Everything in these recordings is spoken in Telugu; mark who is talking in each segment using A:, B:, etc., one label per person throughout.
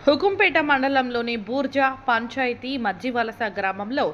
A: హుకుంపేట మండలంలోని బూర్జా పంచాయతీ మజ్జివలస గ్రామంలో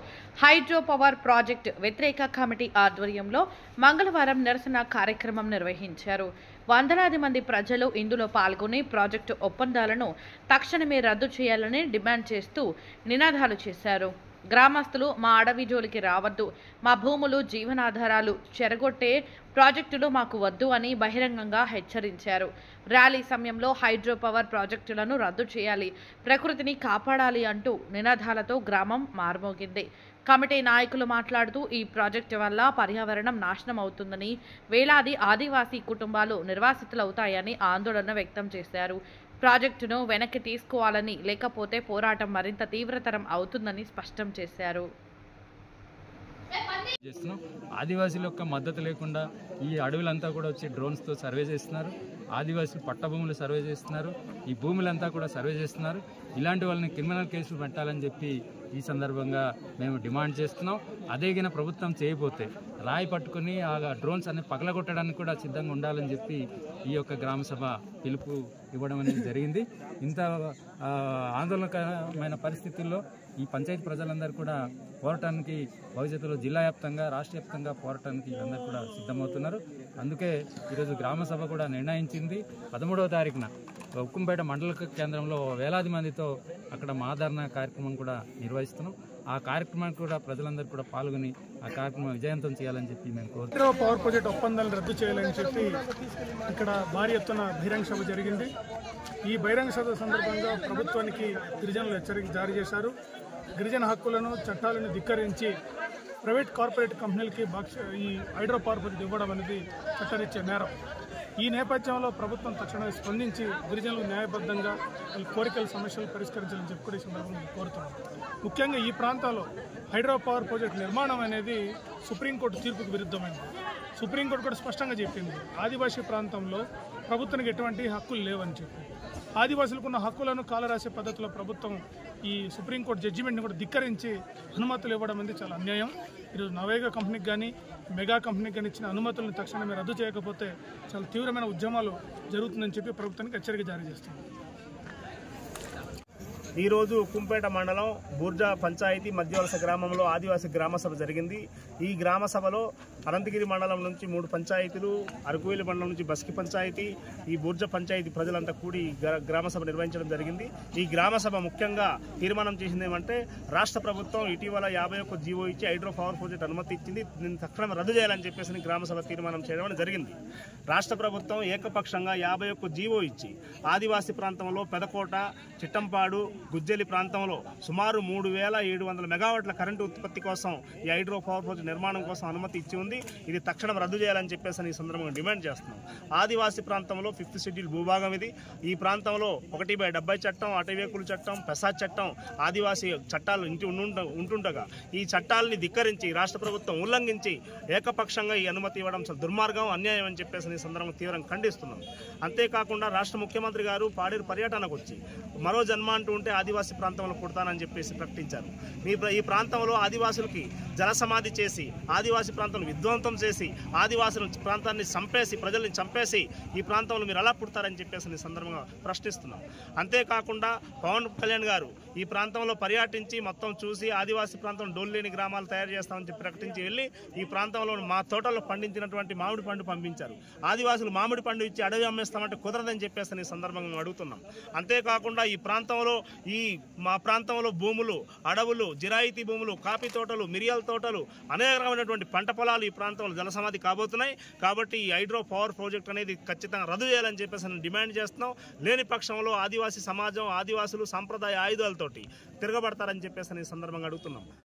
A: హైడ్రో పవర్ ప్రాజెక్టు వ్యతిరేక కమిటీ ఆధ్వర్యంలో మంగళవారం నిరసన కార్యక్రమం నిర్వహించారు. వందలాది మంది ప్రజలు ఇందులో పాల్గొని ప్రాజెక్టు ఒప్పందాలను తక్షణమే రద్దు చేయాలని డిమాండ్ చేస్తూ నినాదాలు చేశారు. గ్రామస్తులు మా అడవి జోలికి రావద్దు, మా భూములు జీవనాధారాలు చెరగొట్టే ప్రాజెక్టులు మాకు వద్దు అని బహిరంగంగా హెచ్చరించారు. ర్యాలీ సమయంలో హైడ్రో పవర్ ప్రాజెక్టులను రద్దు చేయాలి, ప్రకృతిని కాపాడాలి అంటూ నినాదాలతో గ్రామం మార్మోగింది. కమిటీ నాయకులు మాట్లాడుతూ ఈ ప్రాజెక్టు వల్ల పర్యావరణం నాశనం అవుతుందని, వేలాది ఆదివాసీ కుటుంబాలు నిర్వాసితులవుతాయని ఆందోళన వ్యక్తం చేశారు. ప్రాజెక్టును వెనక్కి తీసుకోవాలని, లేకపోతే పోరాటం మరింత తీవ్రతరం అవుతుందని స్పష్టం చేశారు.
B: ఆదివాసీల యొక్క మద్దతు లేకుండా ఈ అడవులంతా కూడా వచ్చి డ్రోన్స్తో సర్వే చేస్తున్నారు. ఆదివాసీలు పట్టభూములు సర్వే చేస్తున్నారు. ఈ భూములంతా కూడా సర్వే చేస్తున్నారు. ఇలాంటి వాళ్ళని క్రిమినల్ కేసులు పెట్టాలని చెప్పి ఈ సందర్భంగా మేము డిమాండ్ చేస్తున్నాం. అదేగిన ప్రభుత్వం చేయబోతే రాయి పట్టుకుని ఆ డ్రోన్స్ అన్ని పగలగొట్టడానికి కూడా సిద్ధంగా ఉండాలని చెప్పి ఈ యొక్క గ్రామ సభ పిలుపు ఇవ్వడం అనేది జరిగింది. ఇంత ఆందోళనకరమైన పరిస్థితుల్లో ఈ పంచాయతీ ప్రజలందరూ కూడా పోరాటానికి భవిష్యత్తులో జిల్లా వ్యాప్తంగా రాష్ట్ర వ్యాప్తంగా పోరాటానికి అందరూ కూడా సిద్ధమవుతున్నారు. అందుకే ఈరోజు గ్రామ సభ కూడా నిర్ణయించింది 13వ తారీఖున హుకుంపేట మండల కేంద్రంలో వేలాది మందితో అక్కడ ఆదరణ కార్యక్రమం కూడా నిర్వహిస్తున్నాం. ఆ కార్యక్రమానికి కూడా ప్రజలందరూ కూడా పాల్గొని ఆ కార్యక్రమం విజయవంతం చేయాలని చెప్పి మేము కోరుతున్నాం.
C: పవర్ ప్రాజెక్ట్ ఒప్పందాలను రద్దు చేయాలని చెప్పి ఇక్కడ భారీ ఎత్తున బహిరంగ సభ జరిగింది. ఈ బహిరంగ సభ సందర్భంగా ప్రభుత్వానికి గిరిజనులు హెచ్చరిక జారీ చేశారు. గిరిజన హక్కులను చట్టాలను ధిక్కరించి ప్రైవేట్ కార్పొరేట్ కంపెనీలకి ఈ హైడ్రో పవర్ ప్రాజెక్ట్ ఇవ్వడం అనేది చట్టరీత్యా నేరం. ఈ నేపథ్యంలో ప్రభుత్వం తక్షణమే స్పందించి గిరిజనులు న్యాయబద్ధంగా వాళ్ళ కోరికల సమస్యలు పరిష్కరించాలని చెప్పి కూడా ఈ సందర్భంగా కోరుతున్నాం. ముఖ్యంగా ఈ ప్రాంతాల్లో హైడ్రో పవర్ ప్రాజెక్ట్ నిర్మాణం అనేది సుప్రీంకోర్టు తీర్పుకు విరుద్ధమైంది. సుప్రీంకోర్టు కూడా స్పష్టంగా చెప్పింది ఆదివాసీ ప్రాంతంలో ప్రభుత్వానికి ఎటువంటి హక్కులు లేవని చెప్పి. ఆదివాసులకు ఉన్న హక్కులను కాలరాసే పద్ధతిలో ప్రభుత్వం ఈ సుప్రీంకోర్టు జడ్జిమెంట్ని కూడా ధిక్కరించి అనుమతులు ఇవ్వడం అనేది చాలా అన్యాయం. ఈరోజు నవేగా కంపెనీకి కానీ మెగా కంపెనీకి కానీ ఇచ్చిన అనుమతులను తక్షణమే రద్దు చేయకపోతే చాలా తీవ్రమైన ఉద్యమాలు జరుగుతుందని చెప్పి ప్రభుత్వానికి హెచ్చరిక జారీ చేస్తుంది.
D: ఈరోజు హుకుంపేట మండలం బూర్జా పంచాయతీ మధ్యవలస గ్రామంలో ఆదివాసీ గ్రామ సభ జరిగింది. ఈ గ్రామ సభలో అనంతగిరి మండలం నుంచి 3 పంచాయతీలు, అరకువేలి మండలం నుంచి బస్కి పంచాయతీ, ఈ బూర్జా పంచాయతీ ప్రజలంతా కూడి గ్రామ సభ నిర్వహించడం జరిగింది. ఈ గ్రామ సభ ముఖ్యంగా తీర్మానం చేసింది ఏమంటే రాష్ట్ర ప్రభుత్వం ఇటీవల 51 జీవో ఇచ్చి హైడ్రో పవర్ ప్రాజెక్ట్ అనుమతి ఇచ్చింది. దీన్ని తక్షణం రద్దు చేయాలని చెప్పేసి గ్రామ సభ తీర్మానం చేయడం జరిగింది. రాష్ట్ర ప్రభుత్వం ఏకపక్షంగా 51 జీవో ఇచ్చి ఆదివాసీ ప్రాంతంలో పెదకోట, చిట్టంపాడు, గుజ్జలి ప్రాంతంలో సుమారు 3700 మెగావాట్ల కరెంటు ఉత్పత్తి కోసం ఈ హైడ్రో పవర్ ప్రాజెక్ట్ నిర్మాణం కోసం అనుమతి ఇచ్చి ఉంది. ఇది తక్షణం రద్దు చేయాలని చెప్పేసి ఈ సందర్భంగా డిమాండ్ చేస్తున్నాం. ఆదివాసీ ప్రాంతంలో 5th షెడ్యూల్ భూభాగం ఇది. ఈ ప్రాంతంలో 1/70 చట్టం, అటవీకుల చట్టం, పెసాద్ చట్టం, ఆదివాసీ చట్టాలు ఉంటుండగా ఈ చట్టాలని ధిక్కరించి రాష్ట్ర ప్రభుత్వం ఉల్లంఘించి ఏకపక్షంగా ఈ అనుమతి ఇవ్వడం చాలా దుర్మార్గం, అన్యాయం అని చెప్పేసి ఈ సందర్భంగా తీవ్రంగా ఖండిస్తున్నాం. అంతేకాకుండా రాష్ట్ర ముఖ్యమంత్రి గారు పాడేరు పర్యటనకు వచ్చి మరో జన్మ అంటూ ఉంటే ఆదివాసీ ప్రాంతంలో పుడతానని చెప్పేసి ప్రకటించారు. ఈ ప్రాంతంలో ఆదివాసులకి జలసమాధి చేసి, ఆదివాసీ ప్రాంతం విధ్వంసం చేసి, ఆదివాసుల ప్రాంతాన్ని చంపేసి, ప్రజల్ని చంపేసి ఈ ప్రాంతంలో మీరు ఎలా పుడతారని చెప్పేసి ఈ సందర్భంగా ప్రశ్నిస్తున్నాం. అంతేకాకుండా పవన్ కళ్యాణ్ గారు ఈ ప్రాంతంలో పర్యటించి మొత్తం చూసి ఆదివాసీ ప్రాంతం డోల్లేని గ్రామాలు తయారు చేస్తామని చెప్పి ప్రకటించి వెళ్ళి ఈ ప్రాంతంలో మా తోటల్లో పండించినటువంటి మామిడి పండు పంపించారు. ఆదివాసులు మామిడి పండు ఇచ్చి అడవి అమ్మేస్తామంటే కుదరదని చెప్పేసి ఈ సందర్భంగా మేము అడుగుతున్నాం. అంతేకాకుండా ఈ ప్రాంతంలో మా ప్రాంతంలో భూములు, అడవులు, జిరాయితీ భూములు, కాఫీ తోటలు, మిరియాల తోటలు, అనేక రకమైనటువంటి పంట పొలాలు ఈ ప్రాంతంలో జలసమాధి కాబోతున్నాయి. కాబట్టి ఈ హైడ్రో పవర్ ప్రాజెక్ట్ అనేది ఖచ్చితంగా రద్దు చేయాలని చెప్పేసి డిమాండ్ చేస్తున్నాం. లేని పక్షంలో ఆదివాసీ సమాజం, ఆదివాసులు సాంప్రదాయ ఆయుధాలతోటి తిరగబడతారని చెప్పేసి ఈ సందర్భంగా అడుగుతున్నాం.